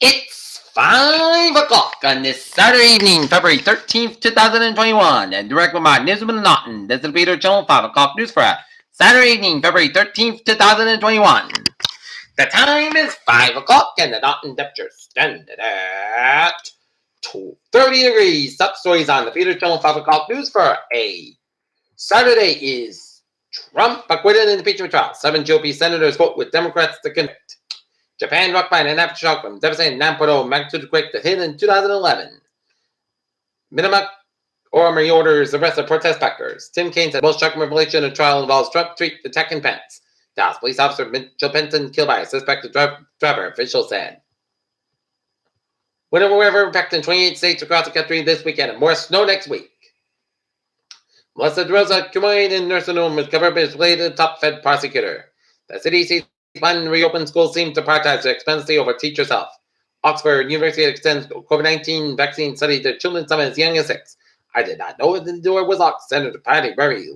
It's 5 o'clock on this Saturday evening, February 13th, 2021, and direct from my Nisman Naughton. This is Peter Channel 5 o'clock news for Saturday evening, February 13th, 2021. The time is 5 o'clock, and the Naughton temperature standing at 30 degrees. Top stories on the Peter Channel 5 o'clock news for a Saturday is Trump acquitted in impeachment trial. 7 GOP senators vote with Democrats to convict. Japan rocked by an aftershock from devastating 9.0 magnitude quake that hit in 2011. Minima army orders arrest of protest backers. Tim Kaine said most shocking revelation of trial involves Trump tweet attacking Pence. Dallas police officer Mitchell Penton killed by a suspected driver, officials said. Winter weather impact in 28 states across the country this weekend and more snow next week. Melissa DeRosa accumulated in nursing home is covered by his related top Fed prosecutor. The CDC plan to reopen schools seems to prioritize the expense over teachers' health. Oxford University extends COVID-19 vaccine study to children some as young as 6. I did not know the door was locked. Senator Patty Berry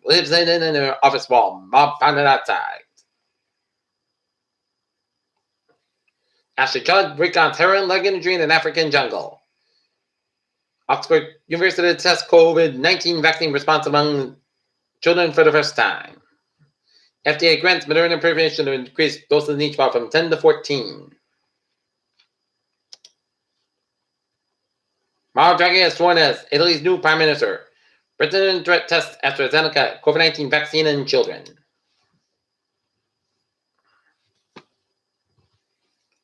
lives in her office wall. Mob found it outside. Ashley Judd recounts heroin leg injury in an African jungle. Oxford University tests COVID-19 vaccine response among children for the first time. FDA grants Moderna permission to increase doses each file from 10 to 14. Mario Draghi has sworn as Italy's new prime minister. Britain tests AstraZeneca COVID-19 vaccine in children.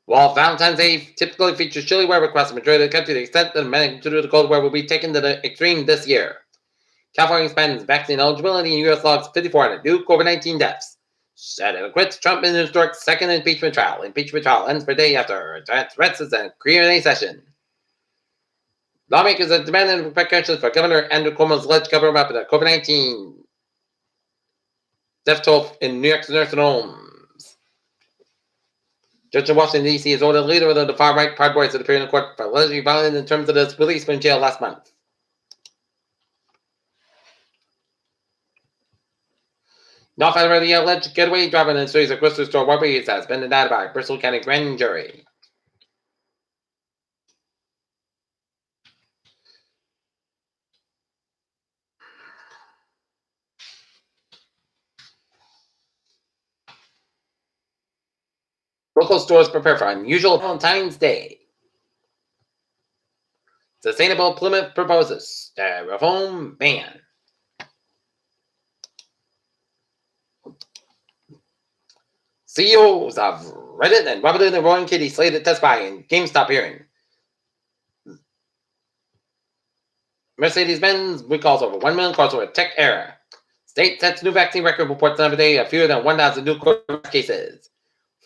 While Valentine's Day typically features chilly weather across the majority of the country, the extent of the magnitude of the cold weather will be taken to the extreme this year. California expands vaccine eligibility and U.S. logs 54 new COVID-19 deaths. Senate acquits Trump in his historic second impeachment trial. Impeachment trial ends per day after threats and Q&A session. Lawmakers have demanded repercussions for Governor Andrew Cuomo's alleged cover-up of the COVID-19 death toll in New York's nursing homes. Judge in Washington, D.C. has ordered the leader of the far-right Proud Boys to appear in the court for allegedly violating in terms of his release from jail last month. Not found by the alleged getaway driver in the series of grocery store robberies has been indicted by a Bristol County grand jury. Local stores prepare for unusual Valentine's Day. Sustainable Plymouth proposes styrofoam ban. CEOs of Reddit and Robinhood and Rowan Kitty slated to testify in GameStop hearing. Mercedes-Benz recalls over 1 million cars over a tech error. State sets new vaccine record reports another day of fewer than 1,000 new coronavirus cases.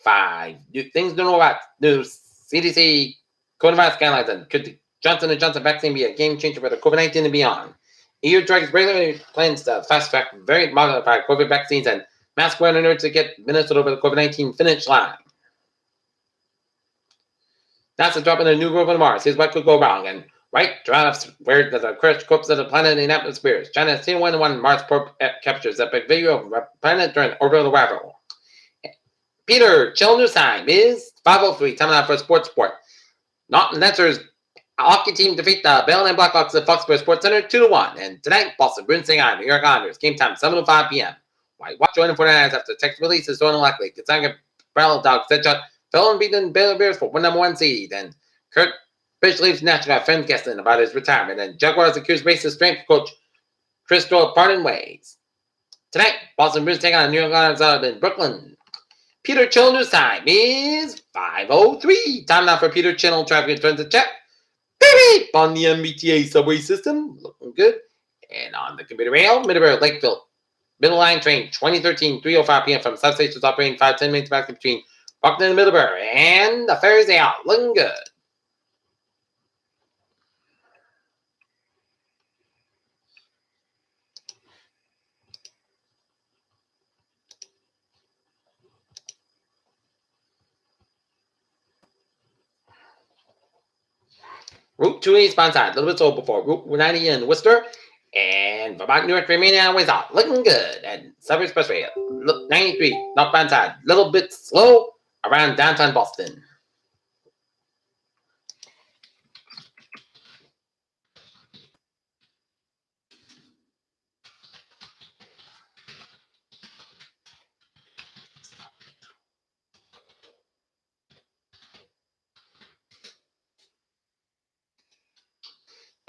5 new things to know about new CDC coronavirus guidelines, and could the Johnson & Johnson vaccine be a game changer for the COVID-19 and beyond? EU drags regularly plans to fast-track variant modified COVID vaccines and mask wearing in order to get Minnesota over the COVID-19 finish line. NASA dropping a new rover on Mars. Here's what could go wrong. And right drafts where the crushed corpse of the planet in atmosphere. China's T1-1 Mars probe captures epic video of a planet during orbital arrival. Peter, chill news time is 5:03. Time now for sports report. Naughton Lancers hockey team defeat the Bellland Blackhawks at Foxborough Sports Center 2-1. And tonight, Boston Bruins take on New York Islanders. Game time 7:05 p.m. White Watch joining 49ers after text release is so unlikely. Gonzaga Battle Dogs deadshot fell unbeaten Baylor Bears for number 1 seed. And Kurt Fish leaves Nashville friend guessing about his retirement. And Jaguars accused racist strength coach Chris Doyle parting ways. Tonight, Boston Bruins take on New York Islanders out in Brooklyn. Peter Chill news time is 5:03. Time now for Peter Chill traffic and transit check. Beep on the MBTA subway system. Looking good. And on the commuter rail, Middleborough Lakeville Middle Line train 2013 3:05 p.m. from South Stations operating 5-10 minutes back between Brockton and Middleborough. And the ferries are out. Looking good. Route 2 eastbound side, a little bit slow before Route 90 in Worcester. And Vermont, Newark, remaining always out. Looking good. And Southern Expressway, 93, northbound side, a little bit slow around downtown Boston.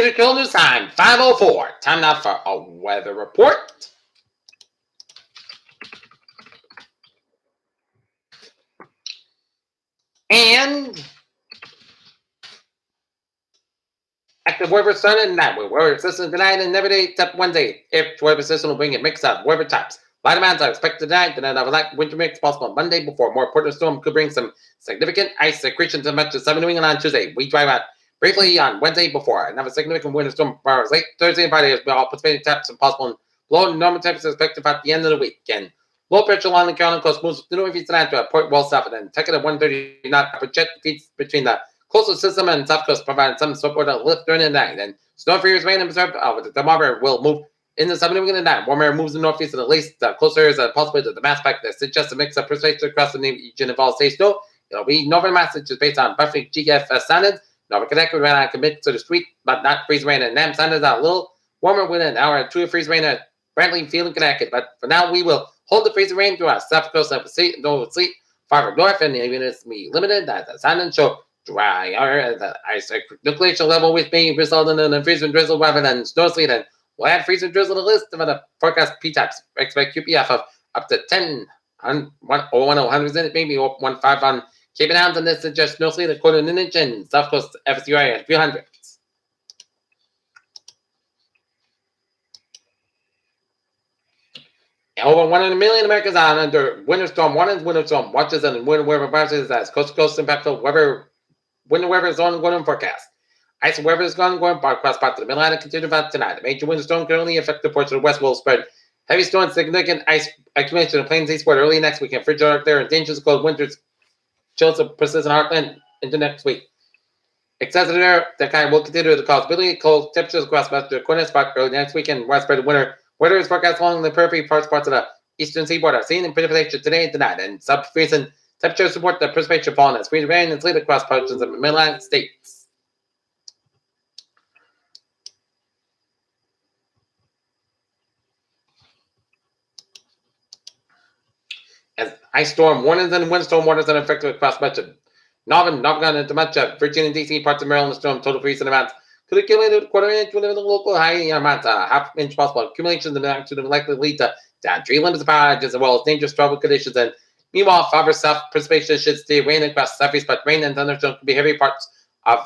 Critical news time, 5:04. Time now for a weather report. And active weather sun and night with weather system tonight and every day except Wednesday. If weather system will bring a mix of weather types. Light amounts are expected tonight, then another light winter mix possible on Monday before more portal storm could bring some significant ice secretion to much of 7 New England on Tuesday. We drive out briefly on Wednesday before another significant winter storm for late Thursday and Friday as well. Participating taps and possible and low normal temps expected at the end of the week. And low pressure along the Carolina coast moves to northeast tonight to a port well south and then take it at 130 knot project feet between the coastal system and south coast, providing some support of lift during the night. And snow freezers rain observed with the thermometer will move in the 7 New tonight. Warm air moves in the northeast and at least closer areas and possibly to the mass pack that suggests a mix of precipitation across the region of all states. Snow. It'll be northern mass, which is based on buffering GFS standards. Northern Connecticut rain on commit to the street, but not freeze rain. And NAM standards are a little warmer within an hour or two of freeze rain at Brantley Field in Connecticut. But for now, we will hold the freeze rain through our south coast of the state, sleet farther north, and even it's be limited as the standards show dry air. The ice nucleation level with me resulting in a freeze and drizzle rather than snow sleet. And we'll add freeze and drizzle to the list of the forecast P-types. Expect QPF of up to 10 on 100, maybe 1.5 on Cape and Downs, and this suggests snow sleet according to an inch and south coast FSU area at 300. Over 100 million Americans are under winter storm warnings, winter storm watches, and winter weather watches as coast to coast impactful winter weather zone going forecast. Ice weather is going across parts of the Mid-Atlantic continue about tonight. A major winter storm currently affected ports of the west will spread heavy snow and significant ice accumulation in the plains eastward early next week. And frigid dark there and dangerous cold winters chills of persistent heartland into next week. Excessive air that kind will continue to cause bitterly cold temperatures across much of the corner spot early next week and widespread winter. Weather is forecast along the periphery parts of the eastern seaboard are seen in precipitation today and tonight, and sub-freezing temperatures support the precipitation falling as freezing rain and sleet across portions of the Mid-Atlantic states. As ice storm warnings and windstorm warnings are affected across much of Northern into much of Virginia, D.C., parts of Maryland, storm total freezing amounts could accumulate a quarter inch within the local high amounts, half inch possible accumulations in the magnitude of likely lead to down tree limbs of power as well as dangerous travel conditions. And meanwhile, farther south precipitation should stay rain across southeast, but rain and thunderstorms could be heavy parts of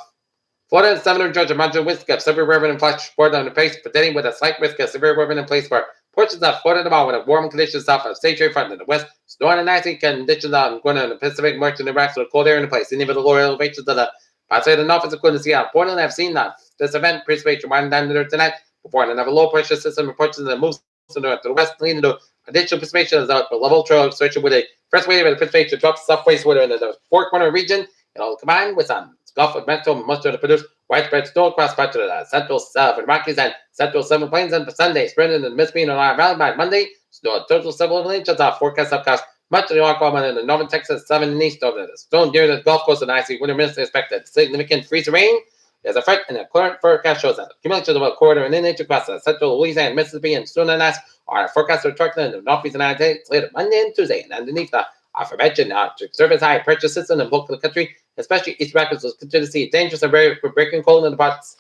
Florida and southern Georgia, moderate risk of severe weather and flash sport on the place, presenting with a slight risk of severe weather in place for portions of Florida tomorrow with a warm conditions south of state trade front in the west, snowing and icy conditions on going on the Pacific, March and Iraq, with cold air in place. Any of the lower elevations of the Pacific and north is according to Seattle. Portland have seen that this event precipitation winding down there tonight before another low pressure system reports that moves to the west, leading to additional precipitation as the level trail associated with a first wave of precipitation drops southwest weather in the four corner region. It'll combine with some Gulf of Mexico, most of the produce widespread snow across parts of the central southern Rockies and central southern plains, and for Sunday, spreading in the Mississippi and Ohio Valley by Monday. Snow total several inches off forecast upcast much of the Oklahoma and the northern Texas, southern and east of the storm near the Gulf Coast and icy winter mist expected. Significant freeze rain. There's a threat, and the current forecast shows that accumulations of a quarter and an inch across the central Louisiana, Mississippi, and snow and ice are forecast to attract in the northeast United States later Monday and Tuesday, and underneath the aforementioned service high pressure system in both of the country, especially East Rapids, will continue to see dangerous and very breaking cold in the parts.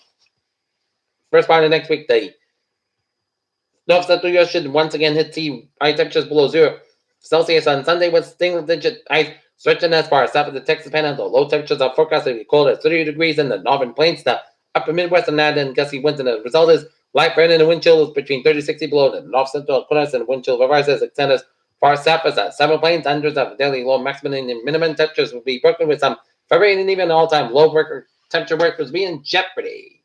First part of next week, the North Central US should once again hit sea high temperatures below 0 Celsius on Sunday with single-digit ice stretching as far as south of the Texas Panhandle. Low temperatures are forecast to be cold at 30 degrees in the northern plains, the upper Midwest, and that and gusty winds. And the result is light rain and the wind chill is between 30 and 60 below the North Central corners, and wind chill rises extend as far south as the several plains. Hundreds of daily low maximum and minimum temperatures will be broken with some February and even all-time low temperature records be in jeopardy.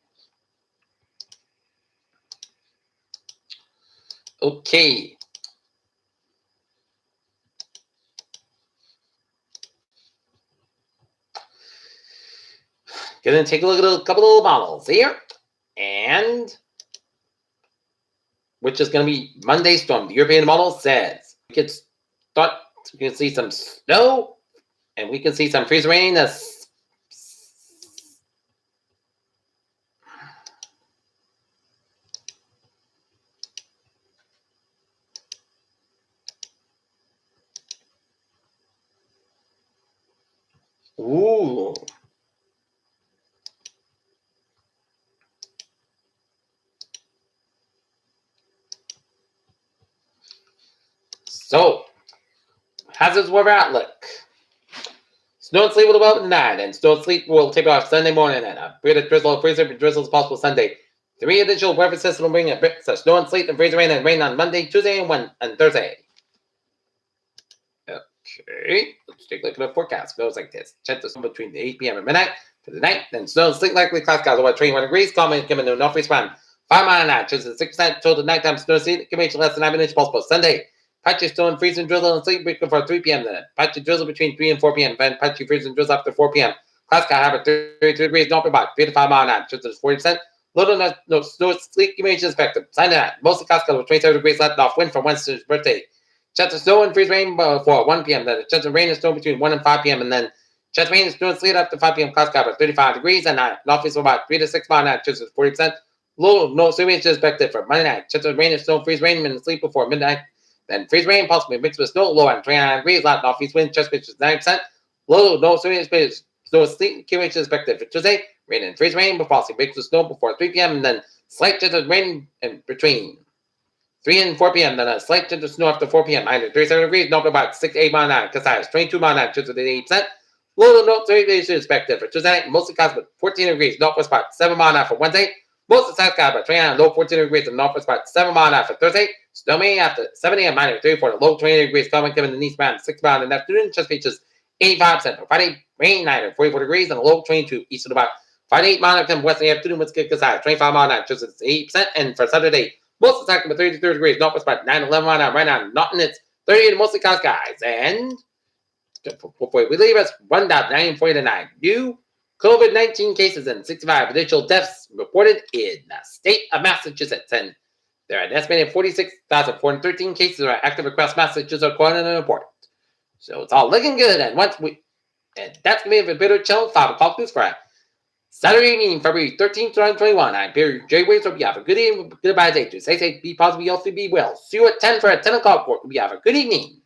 Okay. Gonna take a look at a couple of models here. And which is gonna be Monday storm. The European model says we can start, we can see some snow and we can see some freeze rain. Ooh. So, hazards weather outlook. Snow and sleet will develop tonight, and snow and sleet will take off Sunday morning, and a bit of drizzle, freezer, and drizzle is possible Sunday. 3 additional weather systems will bring a bit of snow and sleet and freezing rain and rain on Monday, Tuesday, and Thursday. Okay, let's take a look at the forecast. It goes like this. Check the sun between 8 p.m. and midnight for the night. Then snow and sleet likely classified over 21 degrees. Calm and given to northeast wind. 5 mile an hour. Just at 6% total nighttime snow and sleet. Accumulation less than 9 inches possible Sunday. Patchy snow and freezing drizzle and sleet before 3 p.m. Then patchy drizzle between 3 and 4 p.m. Then patchy freezing drizzle after 4 p.m. Classified have a 33 degrees. North about 3 to 5 mile an hour. Just at 40%. Little no snow sleet accumulation expected. Sign that. Mostly classified with 27 degrees left off wind from Wednesday's birthday. Chance of snow and freeze rain before 1 p.m. Then chance of rain and snow between 1 and 5 p.m. And then chance of rain and snow and sleet after 5 p.m. Classified at 35 degrees and northeast of about 3 to 6 mile an hour. Chance of 40%. Low no snow is expected for Monday night. Chance of rain and snow, freeze rain, and sleet before midnight. Then freeze rain, possibly mixed with snow, low at 29 degrees. Light northeast wind, chance which is 9%. Low no snow is snow sleet accumulation expected for Tuesday. Rain and freeze rain, but possibly mixed with snow before 3 p.m. And then slight chance of rain in between 3 and 4 p.m. Then a slight chance of snow after 4 p.m. Either 37 degrees, north about 6 to 8 mile an hour. Cascades 22 mile an hour, chance of 8%. Low to no 30 days expected for Tuesday night. Mostly clouds with 14 degrees, northwest about 7 mile an hour for Wednesday. Most of the south sky about 29, low 14 degrees, and northwest about 7 mile an hour for Thursday. Stormy after 7 a.m. minus 34 to low 20 degrees. Common given the east bound 6 mile in the afternoon. Just reaches 85% for Friday. Rain night at 44 degrees and a low 22 east of about 58 mile an hour. West in the afternoon with Cascades 25 mile an hour, just 8%. And for Saturday, most of the time about 33 degrees, northwest about 9 11 mile an hour. Right now, not in its 38 mostly cloud skies. And before we leave us, 1.949 new COVID-19 cases and 65 additional deaths reported in the state of Massachusetts. And there are an estimated 46,413 cases are active across Massachusetts according to the report. So it's all looking good. And that's going to be a bit of chill 5 o'clock news for Saturday evening, February 13th, 2021. I'm Barry J. Waves. Hope you have a good evening. Goodbye, day. Stay safe, be positive, be healthy, be well. See you at 10 for a 10 o'clock report. Hope you have a good evening.